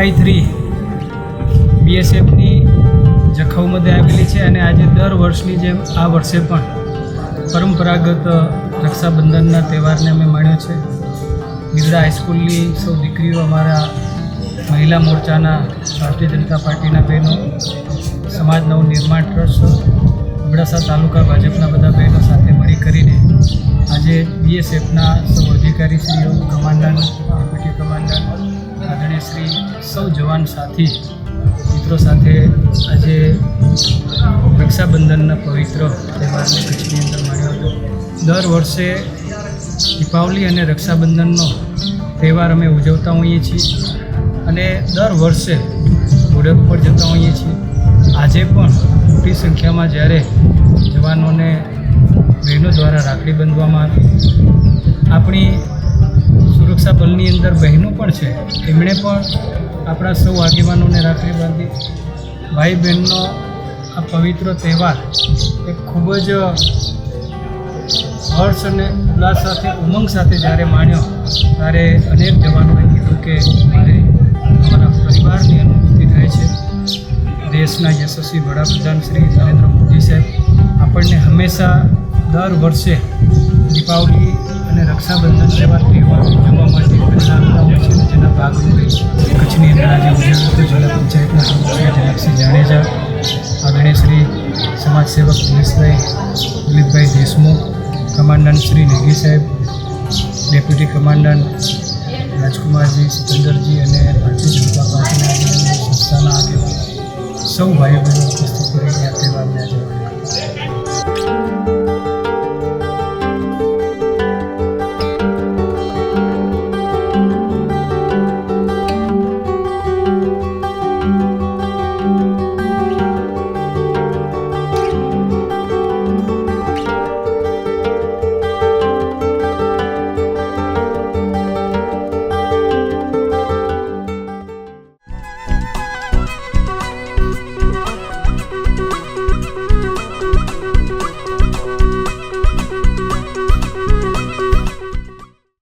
FI3 BSFની જખૌमध्ये આવેલી છે અને આજે દર વર્ષની જેમ આ વર્ષે પણ પરંપરાગત રક્ષાબંધનના તહેવારને અમે માણ્યો છે. ગિરડા હાઈસ્કૂલની સૌ દીકરીઓ, અમારા મહિલા મોરચાના ભારતીય જનતા પાર્ટીના બહેનો, સમાજ નવનિર્માણ ટ્રસ્ટ, અબડાસા તાલુકા ભાજપના બધા બહેનો સાથે મળી કરીને આજે BSFના સૌ અધિકારીશ્રીઓ, કમાન્ડન્ટ, ડેપ્યુટી કમાન્ડન્ટ, આદરણીય શ્રી સૌ જવાન સાથી મિત્રો સાથે આજે રક્ષાબંધનના પવિત્ર તહેવારને કચ્છની અંદર માણ્યો હતો. દર વર્ષે દીપાવલી અને રક્ષાબંધનનો તહેવાર અમે ઉજવતા હોઈએ છીએ અને દર વર્ષે બોર્ડર ઉપર જતા હોઈએ છીએ. આજે પણ મોટી સંખ્યામાં જ્યારે જવાનોને બહેનો દ્વારા રાખડી બાંધવામાં આવી, આપણી સુરક્ષા બળની અંદર બહેનો પણ છે, એમણે પણ આપણા સૌ આગેવાનોને રાખડી બાંધી. ભાઈ બહેનનો આ પવિત્ર તહેવાર એ ખૂબ જ હર્ષ અને ઉલ્લાસ સાથે, ઉમંગ સાથે જ્યારે માણ્યો ત્યારે અનેક જવાનોએ કીધું કે મારે અમારા પરિવારની અનુભૂતિ થાય છે. દેશના યશસ્વી વડાપ્રધાન શ્રી નરેન્દ્ર મોદી સાહેબ આપણને હંમેશા દર વર્ષે દીપાવલી અને રક્ષાબંધન જેવા તહેવાર ઉજવવા માટે પ્રેરણા આપતા હોય છે. જેના ભાગરૂપે કચ્છની અંદર આજે ઉજવ્યું હતું. જિલ્લા પંચાયતના સદસ્ય જનકસિંહ જાડેજા, આદરણીય શ્રી સમાજસેવક દિલીપભાઈ દેશમુખ, કમાન્ડન્ટ શ્રી નેગી સાહેબ, ડેપ્યુટી કમાન્ડન્ટ રાજકુમારજી, સિકંદરજી અને ભારતીય જનતા પાર્ટીના સંસ્થાના આગેવાનો સૌ ભાઈઓ બહેનો ઉપસ્થિત રહીને આ તહેવારને આજે